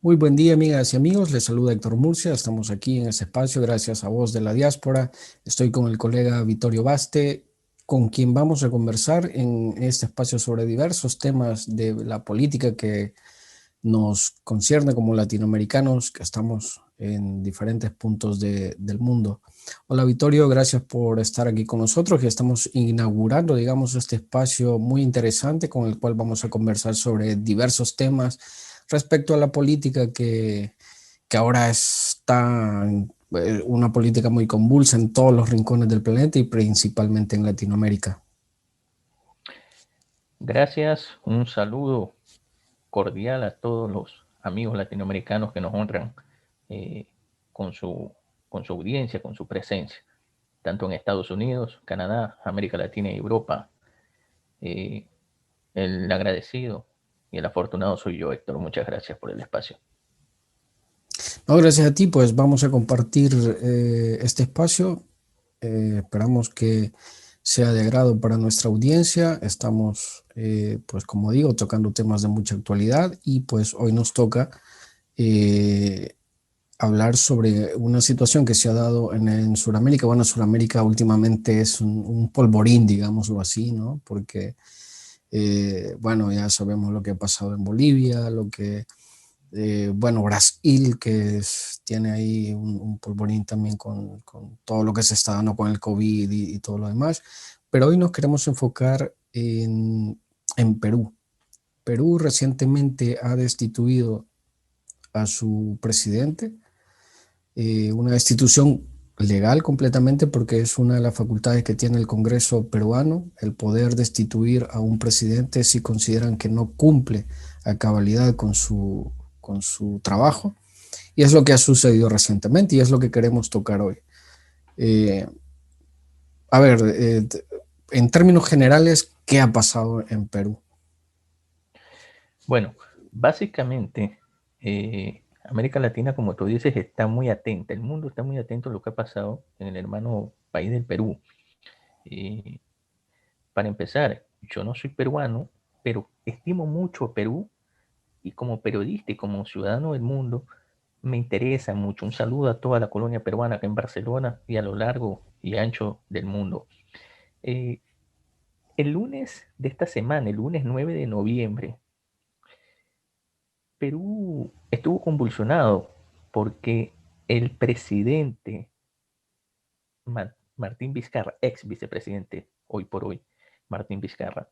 Muy buen día, amigas y amigos. Les saluda Héctor Murcia. Estamos aquí en este espacio gracias a Voz de la Diáspora. Estoy con el colega Vittorio Baste, con quien vamos a conversar en este espacio sobre diversos temas de la política que nos concierne como latinoamericanos que estamos en diferentes puntos del mundo. Hola Vittorio, gracias por estar aquí con nosotros, que estamos inaugurando, digamos, este espacio muy interesante con el cual vamos a conversar sobre diversos temas respecto a la política que ahora está una política muy convulsa en todos los rincones del planeta y principalmente en Latinoamérica. Gracias, un saludo cordial a todos los amigos latinoamericanos que nos honran eh, con su, con su audiencia, con su presencia, tanto en Estados Unidos, Canadá, América Latina y Europa. Eh, el agradecido y el afortunado soy yo, Héctor. Muchas gracias por el espacio. No, gracias a ti, pues vamos a compartir este espacio. Esperamos que sea de agrado para nuestra audiencia. Estamos, pues como digo, tocando temas de mucha actualidad y pues hoy nos toca eh, hablar sobre una situación que se ha dado en Sudamérica. Bueno, Sudamérica últimamente es un polvorín, digámoslo así, ¿no? Porque, bueno, ya sabemos lo que ha pasado en Bolivia, bueno, Brasil, tiene ahí un polvorín también con todo lo que se está dando con el COVID y todo lo demás. Pero hoy nos queremos enfocar en Perú. Perú recientemente ha destituido a su presidente, una destitución legal completamente porque es una de las facultades que tiene el Congreso peruano, el poder destituir a un presidente si consideran que no cumple a cabalidad con su trabajo. Y es lo que ha sucedido recientemente y es lo que queremos tocar hoy. Eh, a ver, en términos generales, ¿qué ha pasado en Perú? Bueno, básicamente, América Latina, como tú dices, está muy atenta. El mundo está muy atento a lo que ha pasado en el hermano país del Perú. Eh, Para empezar, yo no soy peruano, pero estimo mucho a Perú y como periodista y como ciudadano del mundo, me interesa mucho. Un saludo a toda la colonia peruana acá en Barcelona y a lo largo y ancho del mundo. Eh, el lunes de esta semana, el lunes 9 de noviembre, Perú estuvo convulsionado porque el presidente Martín Vizcarra, ex vicepresidente hoy por hoy, Martín Vizcarra,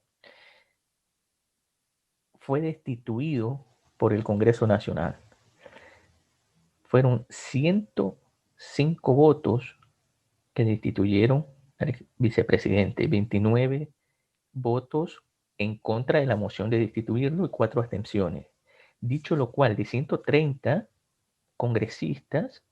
fue destituido por el Congreso Nacional. Fueron 105 votos que destituyeron al vicepresidente, 29 votos en contra de la moción de destituirlo y 4 abstenciones. Dicho lo cual, de 130 congresistas,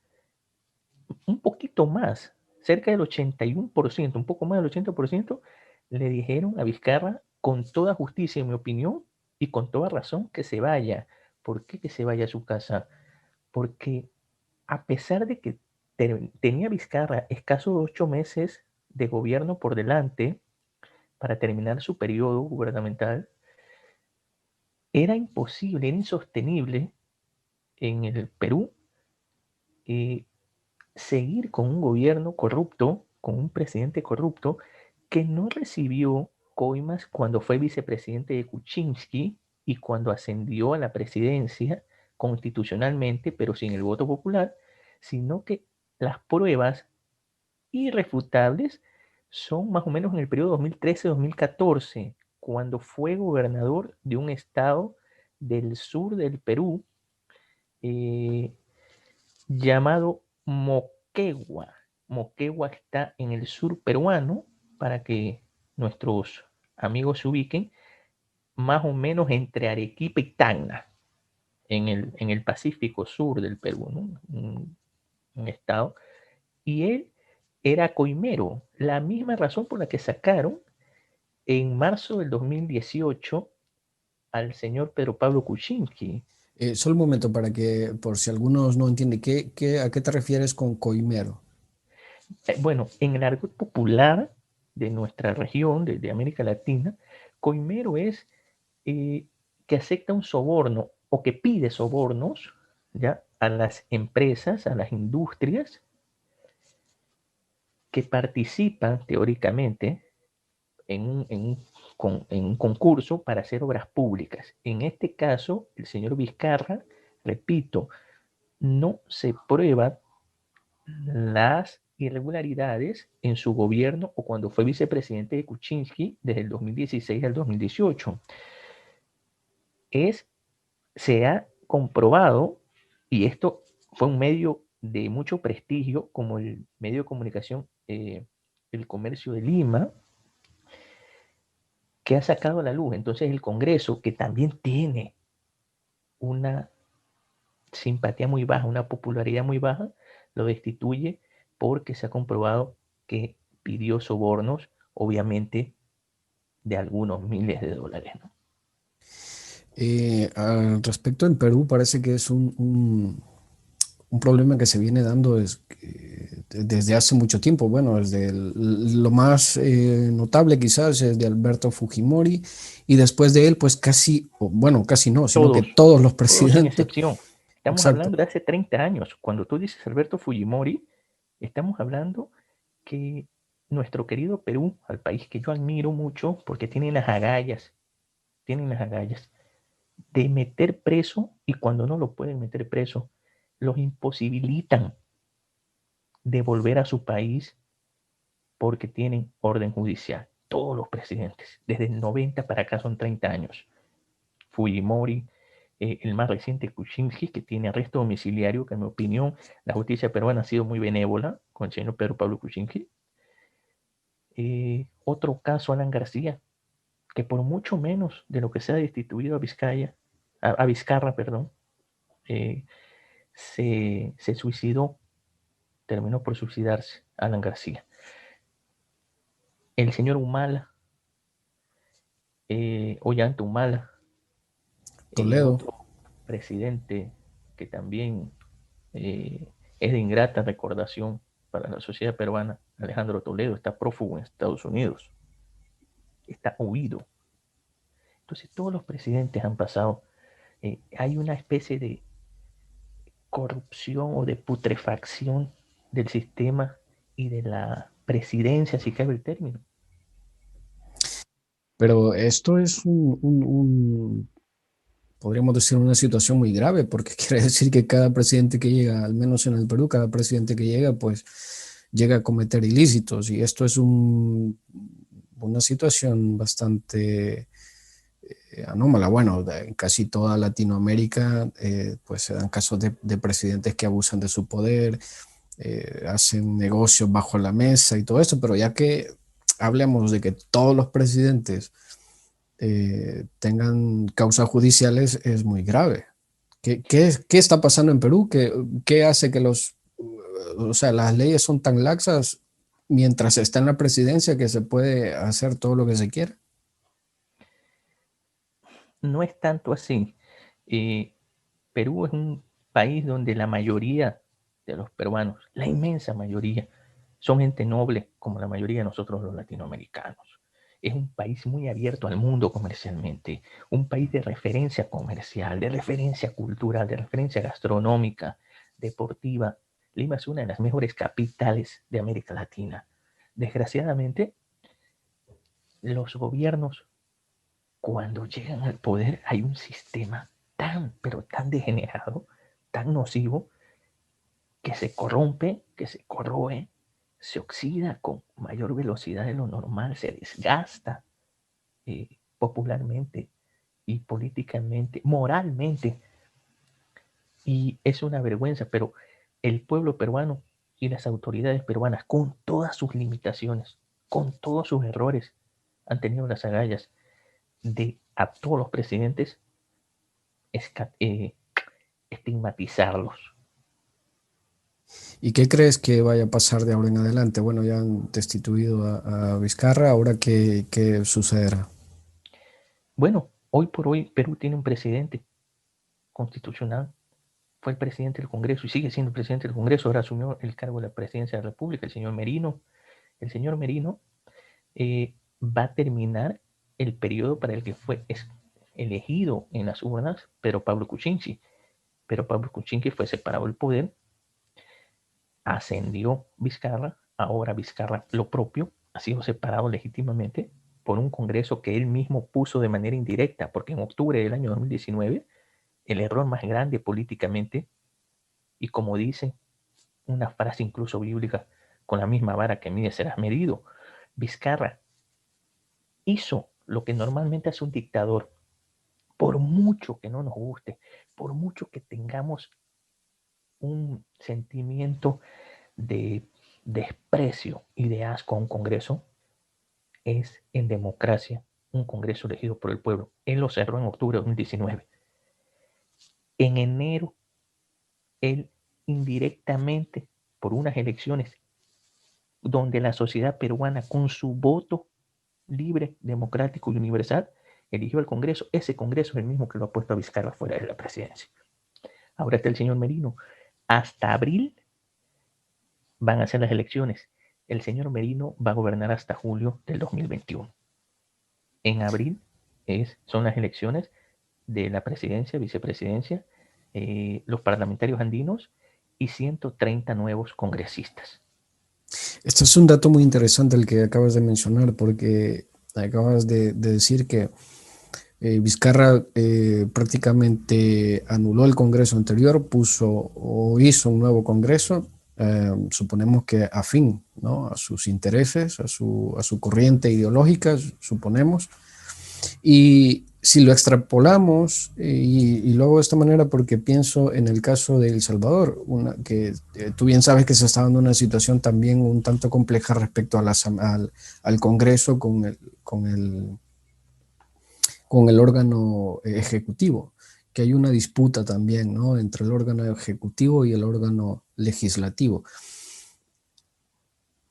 un poquito más, cerca del 81%, un poco más del 80%, le dijeron a Vizcarra con toda justicia, en mi opinión, y con toda razón, que se vaya. ¿Por qué que se vaya a su casa? Porque a pesar de que tenía Vizcarra escasos 8 meses de gobierno por delante para terminar su periodo gubernamental, era imposible, era insostenible en el Perú eh, seguir con un gobierno corrupto, con un presidente corrupto, que no recibió coimas cuando fue vicepresidente de Kuczynski y cuando ascendió a la presidencia constitucionalmente, pero sin el voto popular, sino que las pruebas irrefutables son más o menos en el periodo 2013-2014, cuando fue gobernador de un estado del sur del Perú eh, llamado Moquegua. Moquegua está en el sur peruano, para que nuestros amigos se ubiquen, más o menos entre Arequipa y Tacna, en el Pacífico sur del Perú, ¿no? Un estado. Y él era coimero, la misma razón por la que sacaron en marzo del 2018 al señor Pedro Pablo Kuczynski. Solo un momento para que, por si algunos no entienden, a qué te refieres con coimero? Bueno, en el argot popular de nuestra región, de América Latina, coimero es que acepta un soborno o que pide sobornos ¿ya? A las empresas, a las industrias que participan teóricamente en un concurso para hacer obras públicas. En este caso, el señor Vizcarra, repito, no se prueban las irregularidades en su gobierno o cuando fue vicepresidente de Kuczynski desde el 2016 al 2018. Es, se ha comprobado, y esto fue un medio de mucho prestigio como el medio de comunicación El Comercio de Lima, que ha sacado a la luz. Entonces el Congreso, que también tiene una simpatía muy baja, una popularidad muy baja, lo destituye porque se ha comprobado que pidió sobornos, obviamente, de algunos miles de dólares, ¿no? Al respecto, en Perú parece que es un problema que se viene dando desde hace mucho tiempo. Bueno, lo más notable quizás es de Alberto Fujimori y después de él, pues casi, bueno, casi no, sino que Todos, todos los todos sin presidentes, excepción. Estamos exacto. hablando de hace 30 años. Cuando tú dices Alberto Fujimori, estamos hablando que nuestro querido Perú, al país que yo admiro mucho, porque tienen las agallas de meter preso y cuando no lo pueden meter preso, los imposibilitan de volver a su país porque tienen orden judicial. Todos los presidentes, desde el 90 para acá son 30 años. Fujimori, el más reciente Kuczynski, que tiene arresto domiciliario, que en mi opinión la justicia peruana ha sido muy benévola con el señor Pedro Pablo Kuczynski. Otro caso, Alan García, que por mucho menos de lo que se ha destituido a Vizcaya, a Vizcarra, perdón, eh, se suicidó, terminó por suicidarse, Alan García. El señor Humala, Ollanta Humala, Toledo. otro presidente que también eh, es de ingrata recordación para la sociedad peruana, Alejandro Toledo, está prófugo en Estados Unidos, está huido. Entonces todos los presidentes han pasado, hay una especie de corrupción o de putrefacción del sistema y de la presidencia, si cabe el término. Pero esto es podríamos decir, una situación muy grave, porque quiere decir que cada presidente que llega, al menos en el Perú, cada presidente que llega, pues llega a cometer ilícitos. Y esto es una situación bastante anómala. Bueno, en casi toda Latinoamérica, pues se dan casos de presidentes que abusan de su poder, hacen negocios bajo la mesa y todo eso, pero ya que hablemos de que todos los presidentes tengan causas judiciales es muy grave. ¿Qué está pasando en Perú? ¿Qué hace que o sea, las leyes son tan laxas mientras está en la presidencia que se puede hacer todo lo que se quiera? No es tanto así. Eh, Perú es un país donde la mayoría de los peruanos, la inmensa mayoría, son gente noble, como la mayoría de nosotros los latinoamericanos. Es un país muy abierto al mundo comercialmente, un país de referencia comercial, de referencia cultural, de referencia gastronómica, deportiva. Lima es una de las mejores capitales de América Latina. Desgraciadamente, los gobiernos, cuando llegan al poder, hay un sistema tan, pero tan degenerado, tan nocivo, que se corrompe, que se corroe, se oxida con mayor velocidad de lo normal, se desgasta popularmente y políticamente, moralmente, y es una vergüenza, pero el pueblo peruano y las autoridades peruanas, con todas sus limitaciones, con todos sus errores, han tenido las agallas de a todos los presidentes estigmatizarlos. ¿Y qué crees que vaya a pasar de ahora en adelante? Bueno, ya han destituido a Vizcarra, ahora qué sucederá. Bueno, hoy por hoy Perú tiene un presidente constitucional, fue el presidente del Congreso y sigue siendo el presidente del Congreso, ahora asumió el cargo de la presidencia de la República, el señor Merino. El señor Merino va a terminar el periodo para el que fue elegido en las urnas Pedro Pablo Kuczynski. pero Pablo Kuczynski fue separado del poder, ascendió Vizcarra, ahora Vizcarra lo propio, ha sido separado legítimamente por un Congreso que él mismo puso de manera indirecta, porque en octubre del año 2019, el error más grande políticamente, y como dice una frase incluso bíblica, con la misma vara que mide serás medido, Vizcarra hizo lo que normalmente hace un dictador, por mucho que no nos guste, por mucho que tengamos un sentimiento de desprecio y de asco a un Congreso, es en democracia un Congreso elegido por el pueblo. Él lo cerró en octubre de 2019. En enero, él indirectamente, por unas elecciones donde la sociedad peruana, con su voto libre, democrático y universal, eligió el Congreso. Ese Congreso es el mismo que lo ha puesto a Vizcarra fuera de la presidencia. Ahora está el señor Merino. Hasta abril van a ser las elecciones. El señor Merino va a gobernar hasta julio del 2021. En abril son las elecciones de la presidencia, vicepresidencia, los parlamentarios andinos y 130 nuevos congresistas. Este es un dato muy interesante el que acabas de mencionar, porque acabas de decir que Vizcarra prácticamente anuló el Congreso anterior, puso o hizo un nuevo Congreso, suponemos que afín, ¿no?, a sus intereses, a su corriente ideológica, suponemos. Y si lo extrapolamos, y lo hago de esta manera porque pienso en el caso de El Salvador, que tú bien sabes que se está dando una situación también un tanto compleja respecto a al Congreso con el órgano ejecutivo, que hay una disputa también, ¿no?, entre el órgano ejecutivo y el órgano legislativo.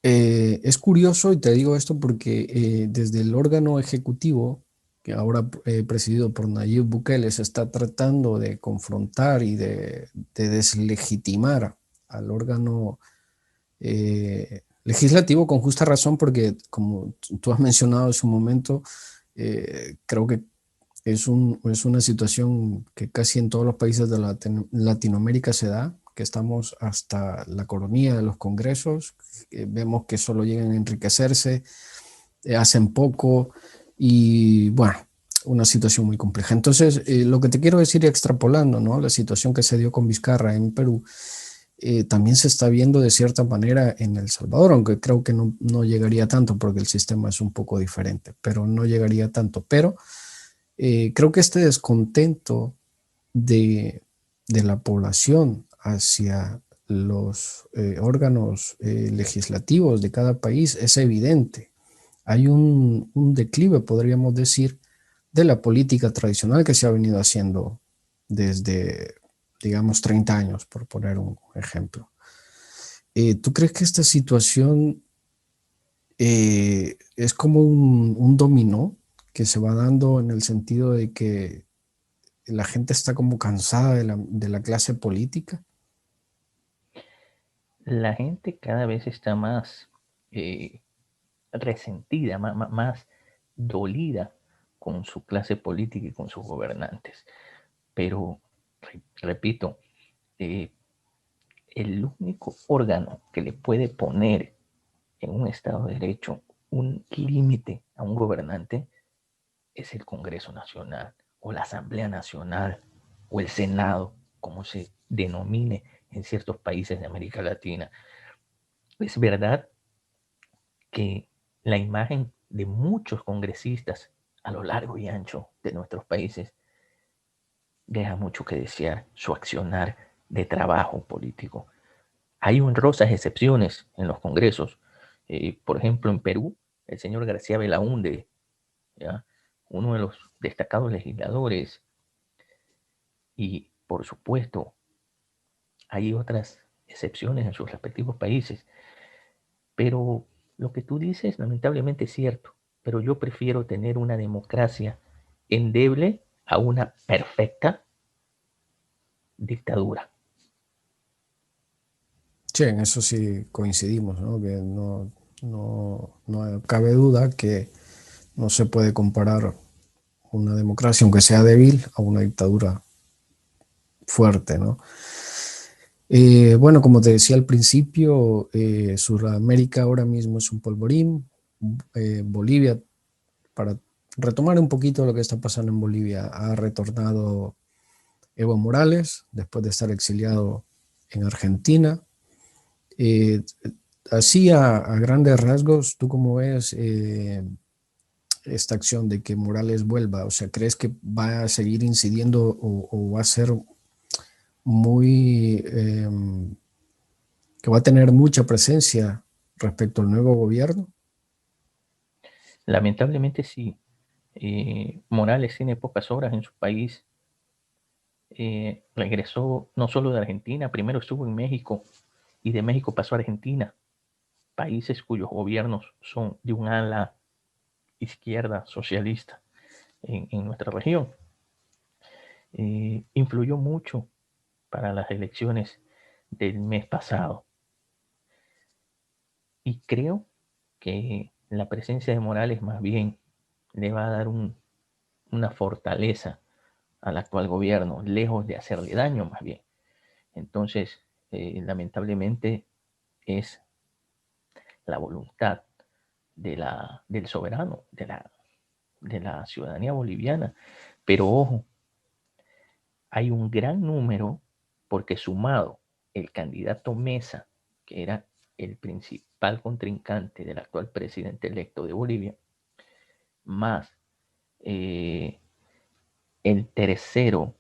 Es curioso, y te digo esto porque desde el órgano ejecutivo, que ahora presidido por Nayib Bukele, se está tratando de confrontar y de deslegitimar al órgano legislativo, con justa razón, porque como tú has mencionado en su momento, creo que es una situación que casi en todos los países de Latinoamérica se da, que estamos hasta la coronilla de los congresos, vemos que solo llegan a enriquecerse, hacen poco y bueno, una situación muy compleja. Entonces, lo que te quiero decir, extrapolando, ¿no?, la situación que se dio con Vizcarra en Perú, también se está viendo de cierta manera en El Salvador, aunque creo que no llegaría tanto porque el sistema es un poco diferente, pero no llegaría tanto. Pero creo que este descontento de la población hacia los órganos legislativos de cada país es evidente. Hay un declive, podríamos decir, de la política tradicional que se ha venido haciendo desde, digamos, 30 años, por poner un ejemplo. ¿Tú crees que esta situación es como un dominó que se va dando en el sentido de que la gente está como cansada de la clase política? La gente cada vez está más eh, resentida, más dolida con su clase política y con sus gobernantes. Pero, repito, eh, el único órgano que le puede poner en un Estado de Derecho un límite a un gobernante es el Congreso Nacional o la Asamblea Nacional o el Senado, como se denomine en ciertos países de América Latina. Es verdad que la imagen de muchos congresistas a lo largo y ancho de nuestros países deja mucho que desear su accionar de trabajo político. Hay honrosas excepciones en los congresos. Por ejemplo, en Perú, el señor García Belaúnde, ¿ya?, uno de los destacados legisladores. Y, por supuesto, hay otras excepciones en sus respectivos países. Pero lo que tú dices, lamentablemente, es cierto. Pero yo prefiero tener una democracia endeble a una perfecta dictadura. Sí, en eso sí coincidimos, ¿no? Que no cabe duda que no se puede comparar una democracia, aunque sea débil, a una dictadura fuerte, ¿no? Bueno, como te decía al principio, Sudamérica ahora mismo es un polvorín. Bolivia, para retomar un poquito lo que está pasando en Bolivia, ha retornado Evo Morales después de estar exiliado en Argentina. Eh, Así a grandes rasgos, ¿tú cómo ves esta acción de que Morales vuelva? O sea, ¿crees que va a seguir incidiendo o va a ser muy, que va a tener mucha presencia respecto al nuevo gobierno? Lamentablemente sí. Morales tiene pocas horas en su país. Regresó no solo de Argentina, primero estuvo en México y de México pasó a Argentina, países cuyos gobiernos son de un ala izquierda socialista en nuestra región. Influyó mucho para las elecciones del mes pasado y creo que la presencia de Morales más bien le va a dar una fortaleza al actual gobierno, lejos de hacerle daño más bien. Entonces, lamentablemente es la voluntad del soberano, de la ciudadanía boliviana. Pero ojo, hay un gran número, porque sumado el candidato Mesa, que era el principal contrincante del actual presidente electo de Bolivia, más eh, el tercero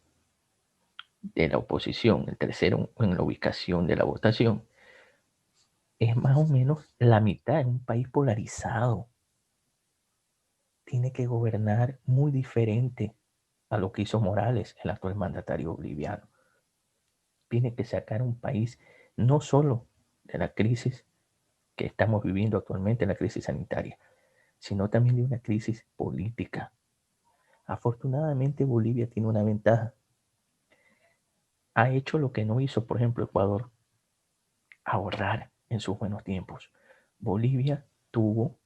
de la oposición, el tercero en la ubicación de la votación, es más o menos la mitad en un país polarizado. Tiene que gobernar muy diferente a lo que hizo Morales, el actual mandatario boliviano. Tiene que sacar un país no solo de la crisis que estamos viviendo actualmente, la crisis sanitaria, sino también de una crisis política. Afortunadamente Bolivia tiene una ventaja. Ha hecho lo que no hizo, por ejemplo, Ecuador, ahorrar en sus buenos tiempos. Bolivia tuvo,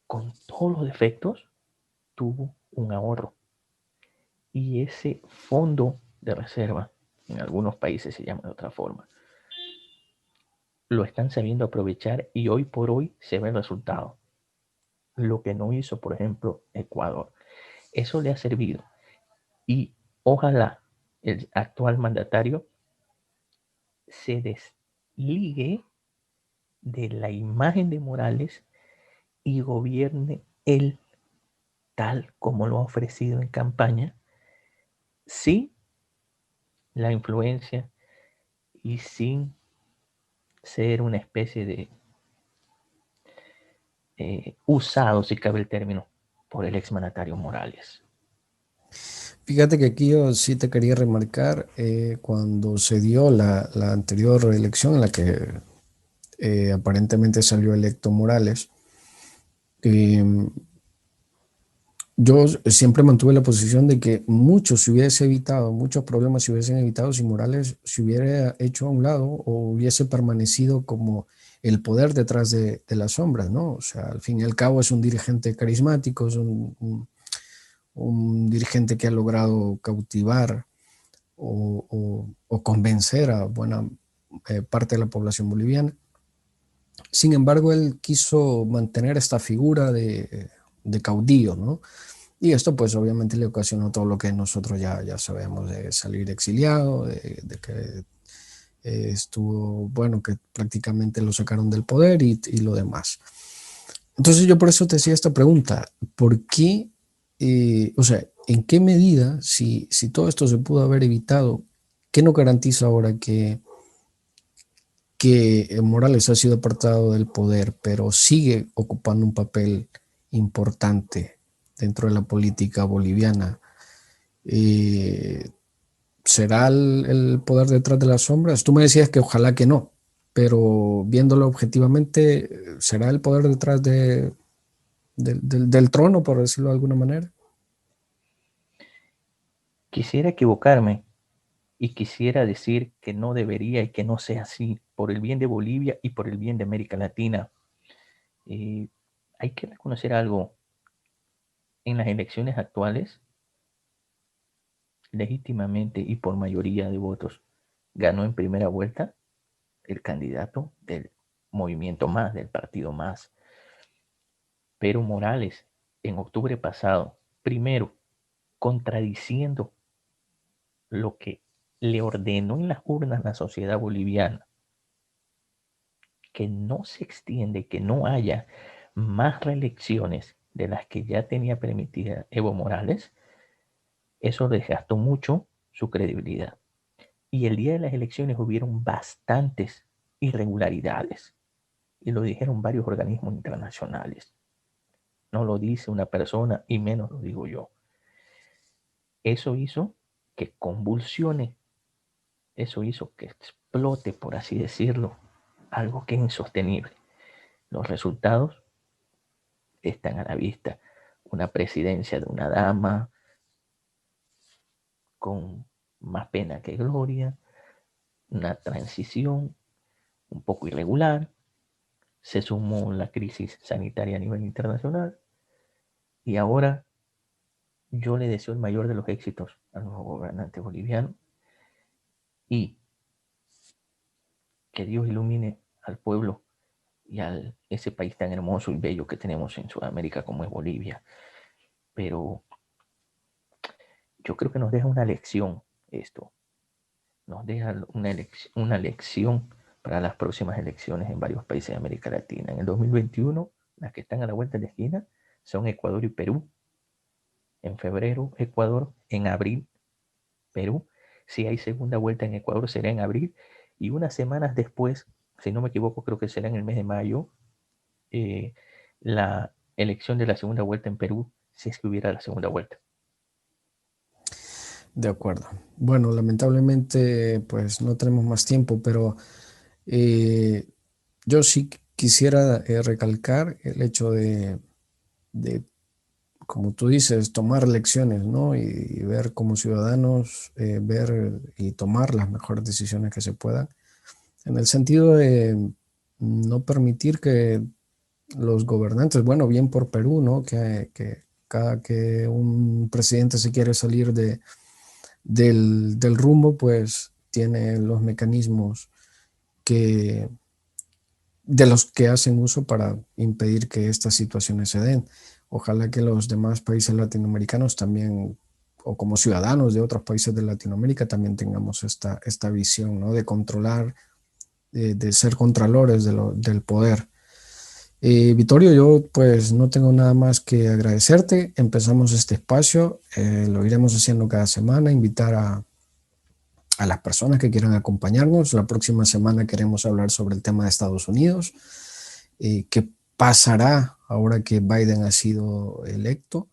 con todos los defectos, tuvo un ahorro. Y ese fondo de reserva, en algunos países se llama de otra forma, lo están sabiendo aprovechar y hoy por hoy se ve el resultado. Lo que no hizo, por ejemplo, Ecuador. Eso le ha servido. Y ojalá el actual mandatario se desligue de la imagen de Morales y gobierne él tal como lo ha ofrecido en campaña, sin la influencia y sin ser una especie de usado, si cabe el término, por el exmandatario Morales. Fíjate que aquí yo sí te quería remarcar cuando se dio la anterior elección en la que aparentemente salió electo Morales. eh, Yo siempre mantuve la posición de que mucho se hubiese evitado, muchos problemas se hubiesen evitado si Morales se hubiera hecho a un lado o hubiese permanecido como el poder detrás de las sombras, ¿no? O sea, al fin y al cabo es un dirigente carismático, es un dirigente que ha logrado cautivar o convencer a buena parte de la población boliviana. Sin embargo, él quiso mantener esta figura de caudillo, ¿no? Y esto pues obviamente le ocasionó todo lo que nosotros ya sabemos de salir exiliado, de que estuvo, bueno, que prácticamente lo sacaron del poder y lo demás. Entonces yo por eso te hacía esta pregunta, ¿por qué, o sea, en qué medida, si todo esto se pudo haber evitado, qué no garantiza ahora que Morales ha sido apartado del poder, pero sigue ocupando un papel importante dentro de la política boliviana? Eh, ¿Será el poder detrás de las sombras? Tú me decías que ojalá que no, pero viéndolo objetivamente, ¿será el poder detrás del trono, por decirlo de alguna manera? Quisiera equivocarme y quisiera decir que no debería y que no sea así, por el bien de Bolivia y por el bien de América Latina. Eh, Hay que reconocer algo. En las elecciones actuales, legítimamente y por mayoría de votos ganó en primera vuelta el candidato del movimiento Más, del partido Más. Pero Morales, en octubre pasado, primero, contradiciendo lo que le ordenó en las urnas la sociedad boliviana, que no se extiende, que no haya más reelecciones de las que ya tenía permitida Evo Morales, eso desgastó mucho su credibilidad. Y el día de las elecciones hubieron bastantes irregularidades, y lo dijeron varios organismos internacionales. No lo dice una persona y menos lo digo yo. Eso hizo que convulsione, eso hizo que explote, por así decirlo, algo que es insostenible. Los resultados están a la vista. Una presidencia de una dama con más pena que gloria, una transición un poco irregular, se sumó la crisis sanitaria a nivel internacional y ahora yo le deseo el mayor de los éxitos al nuevo gobernante boliviano y que Dios ilumine al pueblo y a ese país tan hermoso y bello que tenemos en Sudamérica como es Bolivia. Pero yo creo que nos deja una lección esto, nos deja una lección para las próximas elecciones en varios países de América Latina. En el 2021, las que están a la vuelta de la esquina son Ecuador y Perú. En febrero, Ecuador. En abril, Perú. Si hay segunda vuelta en Ecuador, será en abril. Y unas semanas después, si no me equivoco, creo que será en el mes de mayo, la elección de la segunda vuelta en Perú, si es que hubiera la segunda vuelta. De acuerdo. Bueno, lamentablemente pues no tenemos más tiempo, pero eh, yo sí quisiera recalcar el hecho de, como tú dices, tomar lecciones, ¿no? Y ver como ciudadanos, ver y tomar las mejores decisiones que se puedan, en el sentido de no permitir que los gobernantes, bueno, bien por Perú, ¿no? Que cada que un presidente se quiere salir del rumbo, pues tiene los mecanismos que, de los que hacen uso para impedir que estas situaciones se den. Ojalá que los demás países latinoamericanos también, o como ciudadanos de otros países de Latinoamérica, también tengamos esta visión, ¿no? De controlar, de ser contralores del poder. Vittorio, yo pues no tengo nada más que agradecerte. Empezamos este espacio, lo iremos haciendo cada semana, invitar a las personas que quieran acompañarnos. La próxima semana queremos hablar sobre el tema de Estados Unidos, qué pasará ahora que Biden ha sido electo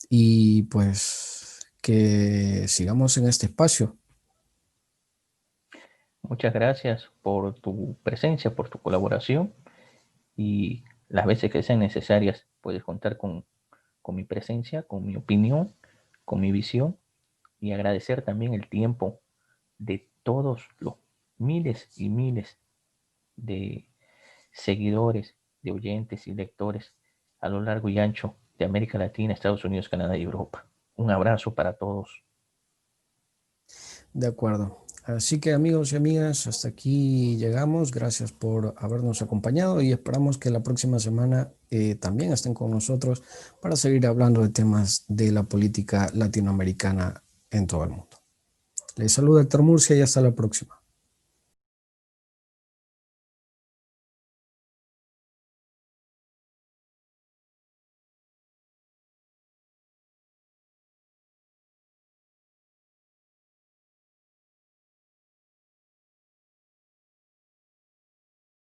y pues que sigamos en este espacio. Muchas gracias por tu presencia, por tu colaboración y las veces que sean necesarias puedes contar con mi presencia, con mi opinión, con mi visión y agradecer también el tiempo de todos los miles y miles de seguidores, de oyentes y lectores a lo largo y ancho de América Latina, Estados Unidos, Canadá y Europa. Un abrazo para todos. De acuerdo. Así que amigos y amigas, hasta aquí llegamos. Gracias por habernos acompañado y esperamos que la próxima semana también estén con nosotros para seguir hablando de temas de la política latinoamericana en todo el mundo. Les saluda Héctor Murcia y hasta la próxima.